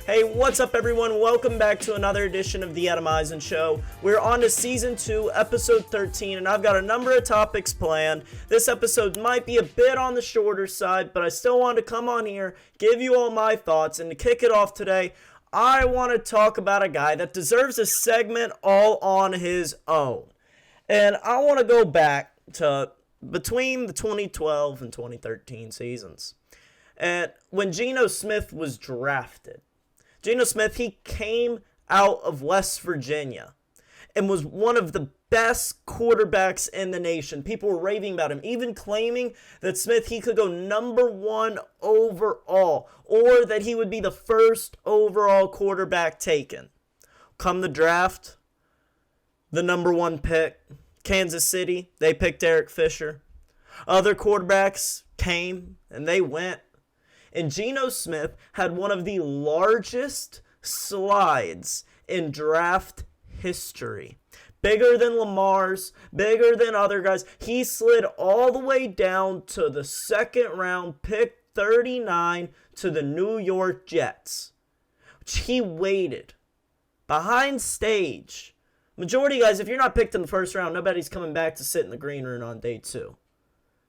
Hey, what's up everyone? Welcome back to another edition of the Adam Eisen Show. We're on to Season 2, Episode 13, and I've got a number of topics planned. This episode might be a bit on the shorter side, but I still want to come on here, give you all my thoughts, and to kick it off today, I want to talk about a guy that deserves a segment all on his own. And I want to go back to between the 2012 and 2013 seasons. And when Geno Smith was drafted, Geno Smith, he came out of West Virginia and was one of the best quarterbacks in the nation. People were raving about him, even claiming that Smith, he could go number 1 overall, or that he would be the first overall quarterback taken. Come the draft, the number 1 pick, Kansas City, they picked Eric Fisher. Other quarterbacks came and they went. And Geno Smith had one of the largest slides in draft history. Bigger than Lamar's, bigger than other guys. He slid all the way down to the second round, pick 39 to the New York Jets. Which he waited behind stage. Majority of guys, if you're not picked in the first round, nobody's coming back to sit in the green room on day 2.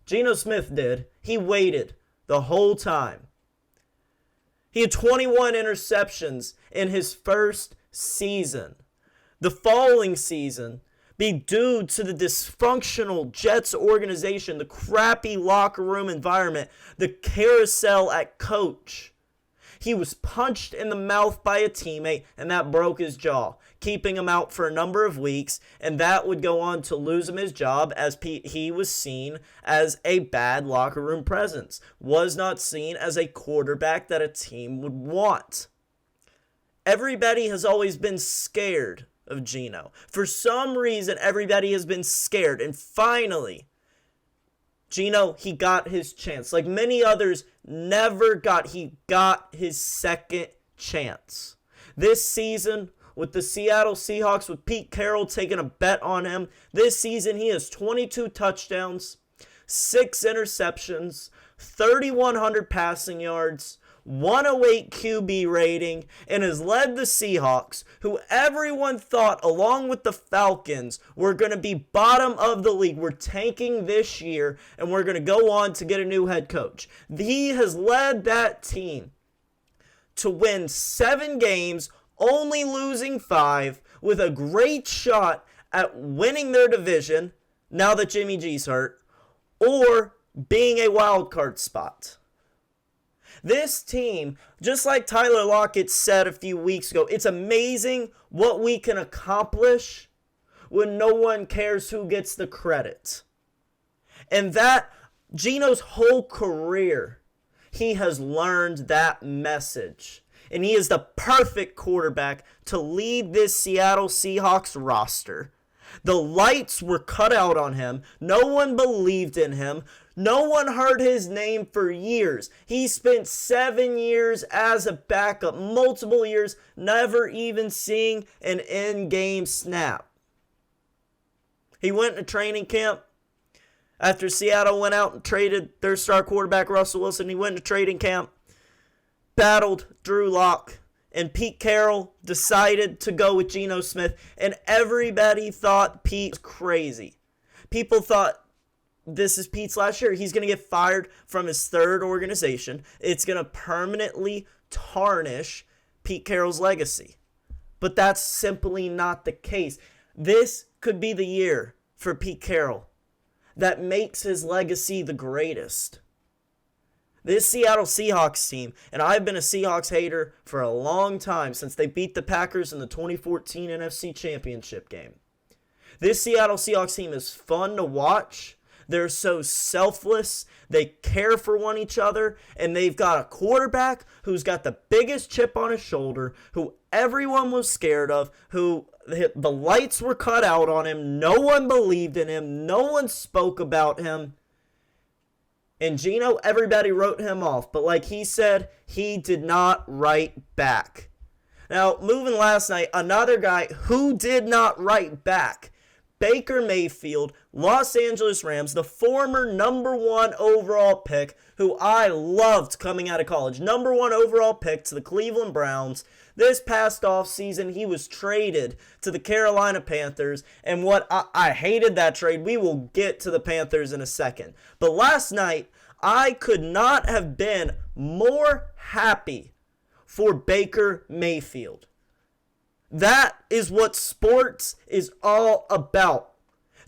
Geno Smith did. He waited the whole time. He had 21 interceptions in his first season. The following season, be due to the dysfunctional Jets organization, the crappy locker room environment, the carousel at coach. He was punched in the mouth by a teammate, and that broke his jaw, keeping him out for a number of weeks, and that would go on to lose him his job as he was seen as a bad locker room presence, was not seen as a quarterback that a team would want. Everybody has always been scared of Geno. For some reason, everybody has been scared, and finally, Geno, he got his chance. Like many others, he got his second chance. This season, with the Seattle Seahawks, with Pete Carroll taking a bet on him, this season he has 22 touchdowns, 6 interceptions, 3,100 passing yards, 108 QB rating, and has led the Seahawks, who everyone thought, along with the Falcons, were going to be bottom of the league. We're tanking this year, and we're going to go on to get a new head coach. He has led that team to win 7 games, only losing 5, with a great shot at winning their division, now that Jimmy G's hurt, or being a wild card spot. This team, just like Tyler Lockett said a few weeks ago, it's amazing what we can accomplish when no one cares who gets the credit. And that, Geno's whole career, he has learned that message. And he is the perfect quarterback to lead this Seattle Seahawks roster. The lights were cut out on him. No one believed in him. No one heard his name for years. He spent 7 years as a backup, multiple years, never even seeing an in-game snap. He went to training camp after Seattle went out and traded their star quarterback, Russell Wilson. He went to training camp, battled Drew Lock, and Pete Carroll decided to go with Geno Smith, and everybody thought Pete was crazy. People thought, this is Pete's last year. He's going to get fired from his third organization. It's going to permanently tarnish Pete Carroll's legacy. But that's simply not the case. This could be the year for Pete Carroll that makes his legacy the greatest. This Seattle Seahawks team, and I've been a Seahawks hater for a long time since they beat the Packers in the 2014 NFC Championship game. This Seattle Seahawks team is fun to watch. They're so selfless. They care for one each other. And they've got a quarterback who's got the biggest chip on his shoulder, who everyone was scared of, who the lights were cut out on him. No one believed in him. No one spoke about him. And Geno, everybody wrote him off. But like he said, he did not write back. Now, moving last night, another guy who did not write back, Baker Mayfield, Los Angeles Rams, the former number 1 overall pick, who I loved coming out of college. Number 1 overall pick to the Cleveland Browns. This past offseason, he was traded to the Carolina Panthers, and what I hated that trade. We will get to the Panthers in a second. But last night, I could not have been more happy for Baker Mayfield. That is what sports is all about.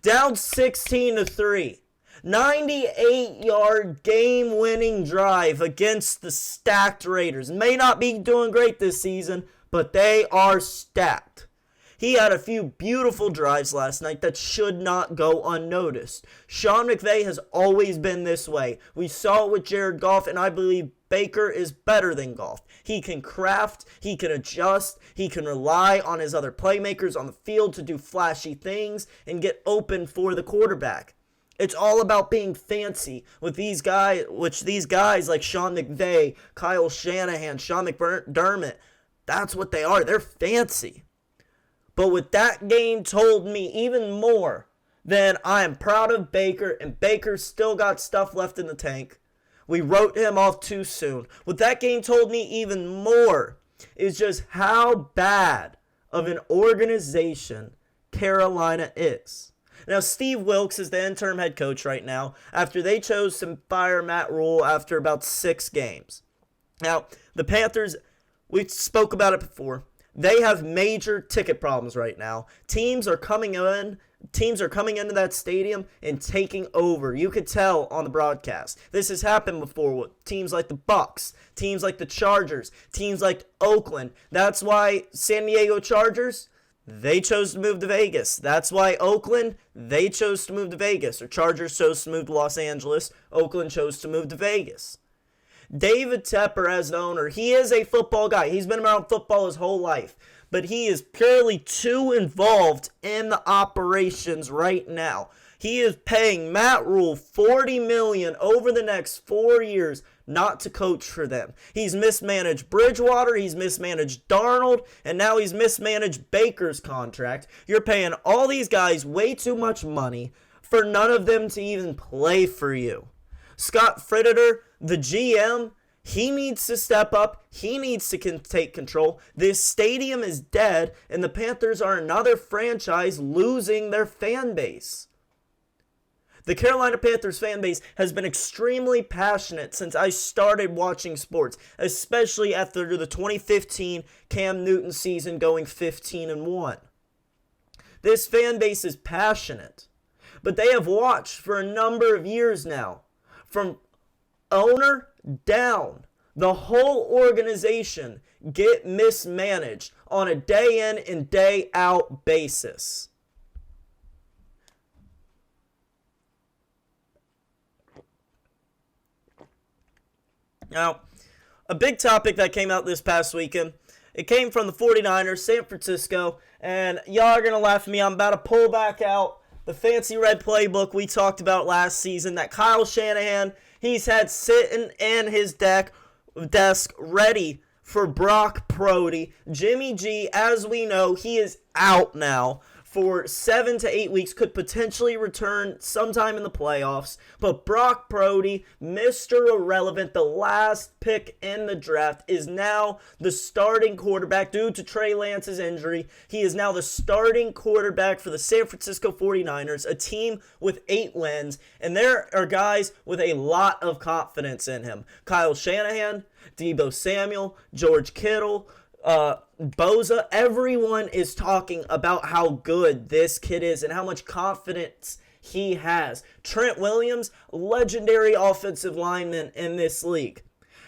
Down 16-3. 98-yard game-winning drive against the stacked Raiders. May not be doing great this season, but they are stacked. He had a few beautiful drives last night that should not go unnoticed. Sean McVay has always been this way. We saw it with Jared Goff, and I believe Baker is better than Goff. He can craft, he can adjust, he can rely on his other playmakers on the field to do flashy things and get open for the quarterback. It's all about being fancy with these guys, like Sean McVay, Kyle Shanahan, Sean McDermott, that's what they are. They're fancy. But what that game told me even more than I am proud of Baker, and Baker's still got stuff left in the tank. We wrote him off too soon. What that game told me even more is just how bad of an organization Carolina is. Now, Steve Wilks is the interim head coach right now after they chose to fire Matt Rule after about 6 games. Now, the Panthers, we spoke about it before. They have major ticket problems right now. Teams are coming into that stadium and taking over. You could tell on the broadcast. This has happened before with teams like the Bucs, teams like the Chargers, teams like Oakland. That's why San Diego Chargers, they chose to move to Vegas. That's why Oakland, they chose to move to Vegas. Or Chargers chose to move to Los Angeles. Oakland chose to move to Vegas. David Tepper, as the owner, he is a football guy. He's been around football his whole life. But he is purely too involved in the operations right now. He is paying Matt Rule $40 million over the next 4 years not to coach for them. He's mismanaged Bridgewater, he's mismanaged Darnold, and now he's mismanaged Baker's contract. You're paying all these guys way too much money for none of them to even play for you. Scott Fritter, the GM, he needs to step up. He needs to take control. This stadium is dead, and the Panthers are another franchise losing their fan base. The Carolina Panthers fan base has been extremely passionate since I started watching sports, especially after the 2015 Cam Newton season going 15-1. This fan base is passionate, but they have watched for a number of years now, from owner down, the whole organization get mismanaged on a day in and day out basis. Now, a big topic that came out this past weekend, it came from the 49ers, San Francisco, and y'all are going to laugh at me. I'm about to pull back out the fancy red playbook we talked about last season that Kyle Shanahan, he's had sitting in his desk ready for Brock Purdy. Jimmy G, as we know, he is out now for 7 to 8 weeks, could potentially return sometime in the playoffs. But Brock Purdy, Mr. Irrelevant, the last pick in the draft, is now the starting quarterback due to Trey Lance's injury. He is now the starting quarterback for the San Francisco 49ers, a team with 8 wins. And there are guys with a lot of confidence in him. Kyle Shanahan, Deebo Samuel, George Kittle, Boza, everyone is talking about how good this kid is and how much confidence he has. Trent Williams, legendary offensive lineman in this league.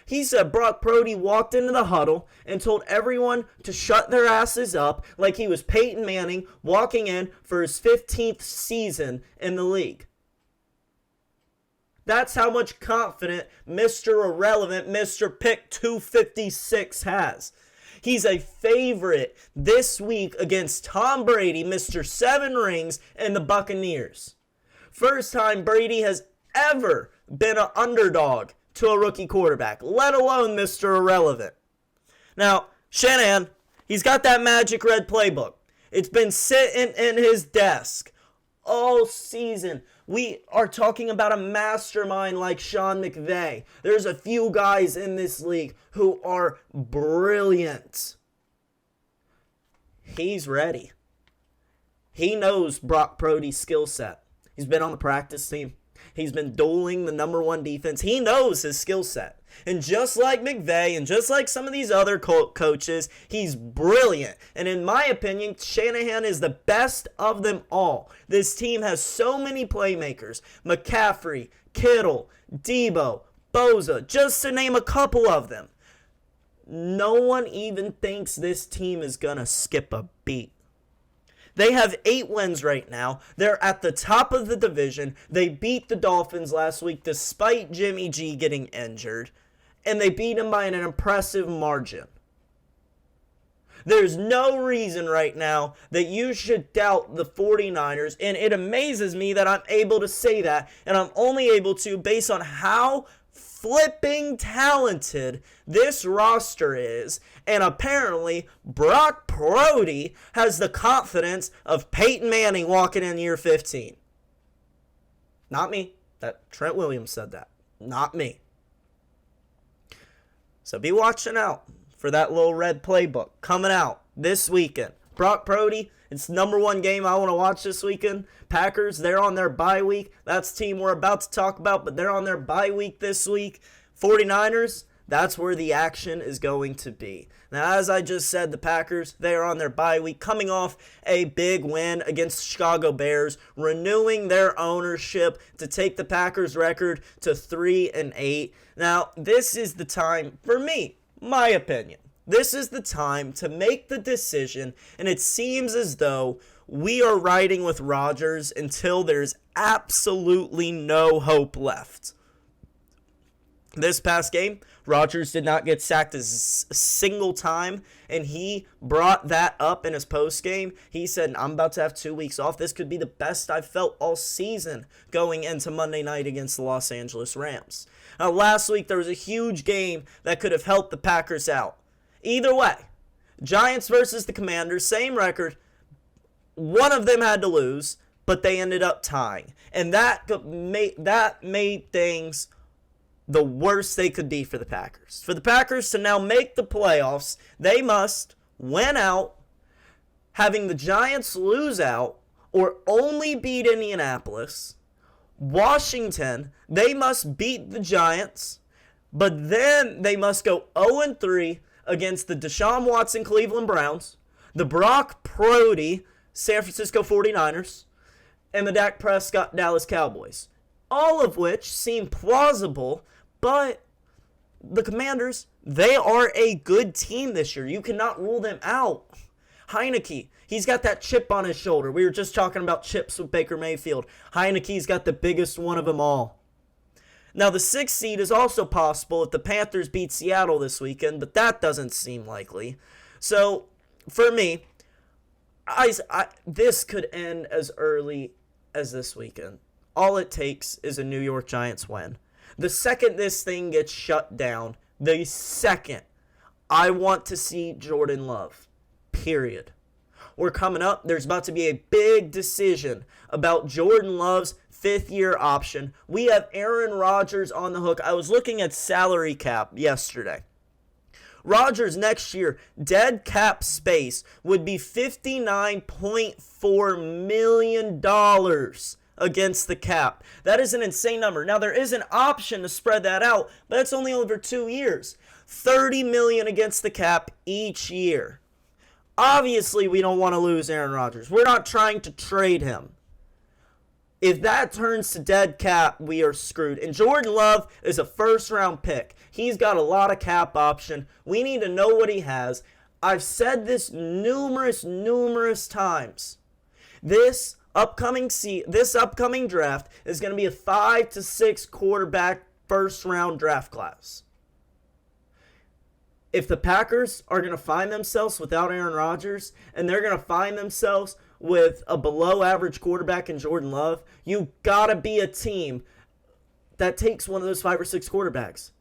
He said Brock Purdy walked into the huddle and told everyone to shut their asses up like he was Peyton Manning walking in for his 15th season in the league. That's how much confidence Mr. Irrelevant, Mr. Pick 256 has. He's a favorite this week against Tom Brady, Mr. 7 Rings, and the Buccaneers. First time Brady has ever been an underdog to a rookie quarterback, let alone Mr. Irrelevant. Now, Shanahan, he's got that magic red playbook. It's been sitting in his desk all season. We are talking about a mastermind like Sean McVay. There's a few guys in this league who are brilliant. He's ready. He knows Brock Purdy's skill set. He's been on the practice team. He's been dueling the number one defense. He knows his skill set. And just like McVay and just like some of these other coaches, he's brilliant. And in my opinion, Shanahan is the best of them all. This team has so many playmakers. McCaffrey, Kittle, Debo, Boza, just to name a couple of them. No one even thinks this team is going to skip a beat. They have 8 wins right now. They're at the top of the division. They beat the Dolphins last week despite Jimmy G getting injured. And they beat them by an impressive margin. There's no reason right now that you should doubt the 49ers. And it amazes me that I'm able to say that. And I'm only able to based on how flipping talented this roster is, and apparently Brock Purdy has the confidence of Peyton Manning walking in year 15. Not me. That Trent Williams said that. Not me. So be watching out for that little red playbook coming out this weekend. Brock Purdy, it's the number one game I want to watch this weekend. Packers, they're on their bye week. That's the team we're about to talk about, but they're on their bye week this week. 49ers, that's where the action is going to be. Now, as I just said, the Packers, they are on their bye week, coming off a big win against the Chicago Bears, renewing their ownership to take the Packers record to 3-8. Now, this is the time, for me, my opinion, this is the time to make the decision, and it seems as though we are riding with Rodgers until there's absolutely no hope left. This past game, Rodgers did not get sacked a single time, and he brought that up in his postgame. He said, I'm about to have 2 weeks off. This could be the best I've felt all season going into Monday night against the Los Angeles Rams. Now, last week, there was a huge game that could have helped the Packers out. Either way, Giants versus the Commanders, same record. One of them had to lose, but they ended up tying. And that made things the worst they could be for the Packers. For the Packers to now make the playoffs, they must win out, having the Giants lose out, or only beat Indianapolis. Washington, they must beat the Giants, but then they must go 0-3 against the Deshaun Watson Cleveland Browns, the Brock Purdy San Francisco 49ers, and the Dak Prescott Dallas Cowboys. All of which seem plausible, but the Commanders, they are a good team this year. You cannot rule them out. Heineke, he's got that chip on his shoulder. We were just talking about chips with Baker Mayfield. Heineke's got the biggest one of them all. Now, the 6th seed is also possible if the Panthers beat Seattle this weekend, but that doesn't seem likely. So, for me, this could end as early as this weekend. All it takes is a New York Giants win. The second this thing gets shut down, the second I want to see Jordan Love. Period. We're coming up. There's about to be a big decision about Jordan Love's 5th-year option. We have Aaron Rodgers on the hook. I was looking at salary cap yesterday. Rodgers next year, dead cap space would be $59.4 million against the cap. That is an insane number. Now, there is an option to spread that out, but it's only over 2 years. $30 million against the cap each year. Obviously, we don't want to lose Aaron Rodgers. We're not trying to trade him. If that turns to dead cap, we are screwed. And Jordan Love is a first-round pick. He's got a lot of cap option. We need to know what he has. I've said this numerous times. This upcoming draft is going to be a 5 to 6 quarterback first-round draft class. If the Packers are going to find themselves without Aaron Rodgers, and they're going to find themselves with a below-average quarterback in Jordan Love, you gotta be a team that takes one of those 5 or 6 quarterbacks.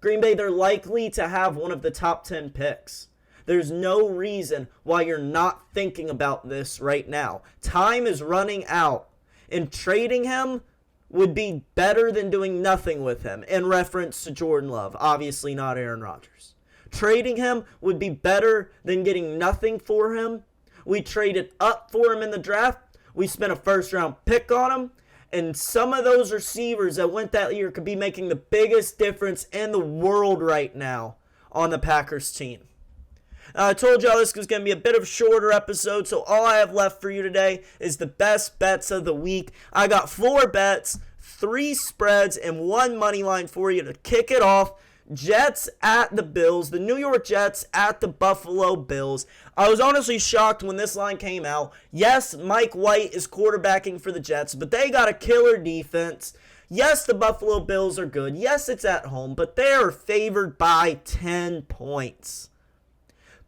Green Bay, they're likely to have one of the top 10 picks. There's no reason why you're not thinking about this right now. Time is running out, and trading him would be better than doing nothing with him, in reference to Jordan Love, obviously not Aaron Rodgers. Trading him would be better than getting nothing for him. We traded up for him in the draft. We spent a first-round pick on him. And some of those receivers that went that year could be making the biggest difference in the world right now on the Packers team. I told y'all this was going to be a bit of a shorter episode, so all I have left for you today is the best bets of the week. I got 4 bets, 3 spreads, and 1 money line for you to kick it off. Jets at the Bills, the New York Jets at the Buffalo Bills. I was honestly shocked when this line came out. Yes, Mike White is quarterbacking for the Jets, but they got a killer defense. Yes, the Buffalo Bills are good. Yes, it's at home, but they are favored by 10 points.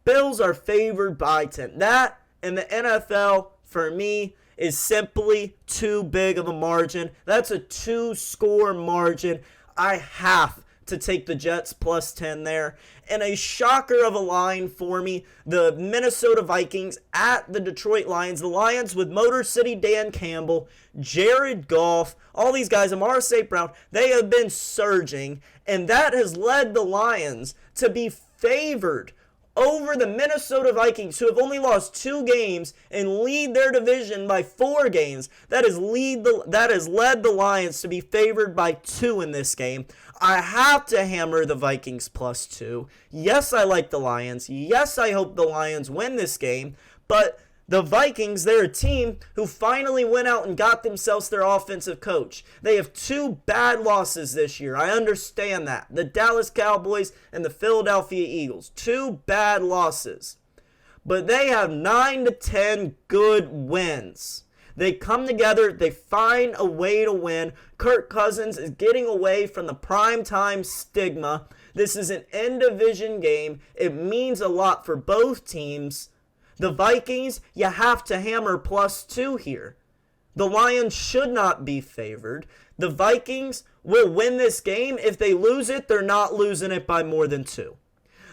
Bills are favored by 10. That in the NFL, for me, is simply too big of a margin. That's a 2-score margin. I have to take the Jets plus 10 there. And a shocker of a line for me, the Minnesota Vikings at the Detroit Lions. The Lions with Motor City Dan Campbell, Jared Goff, all these guys, Amara St. Brown, they have been surging. And that has led the Lions to be favored over the Minnesota Vikings, who have only lost 2 games and lead their division by 4 games. That has led the Lions to be favored by 2 in this game. I have to hammer the Vikings plus 2. Yes, I like the Lions. Yes, I hope the Lions win this game. But the Vikings, they're a team who finally went out and got themselves their offensive coach. They have 2 bad losses this year. I understand that. The Dallas Cowboys and the Philadelphia Eagles. 2 bad losses. But they have 9 to 10 good wins. They come together. They find a way to win. Kirk Cousins is getting away from the primetime stigma. This is an in-division game. It means a lot for both teams. The Vikings, you have to hammer plus 2 here. The Lions should not be favored. The Vikings will win this game. If they lose it, they're not losing it by more than 2.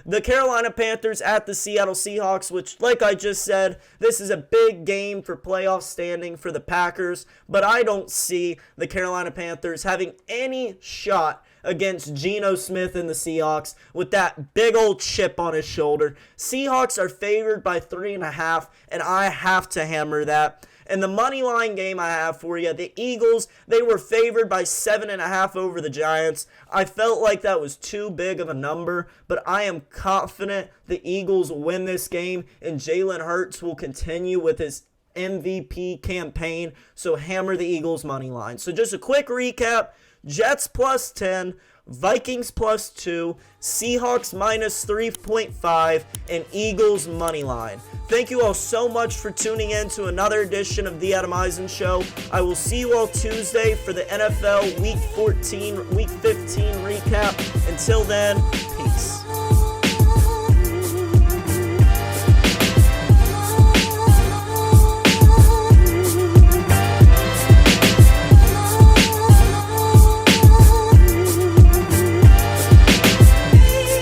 The Carolina Panthers at the Seattle Seahawks, which, like I just said, this is a big game for playoff standing for the Packers, but I don't see the Carolina Panthers having any shot against Geno Smith and the Seahawks with that big old chip on his shoulder. Seahawks are favored by 3.5, and I have to hammer that. And the money line game I have for you, the Eagles, they were favored by 7.5 over the Giants. I felt like that was too big of a number, but I am confident the Eagles will win this game, and Jalen Hurts will continue with his MVP campaign. So hammer the Eagles money line. So just a quick recap. Jets plus 10, Vikings plus 2, Seahawks minus 3.5, and Eagles money line. Thank you all so much for tuning in to another edition of the Adam Eisen Show. I will see you all Tuesday for the NFL Week 15 recap. Until then, peace.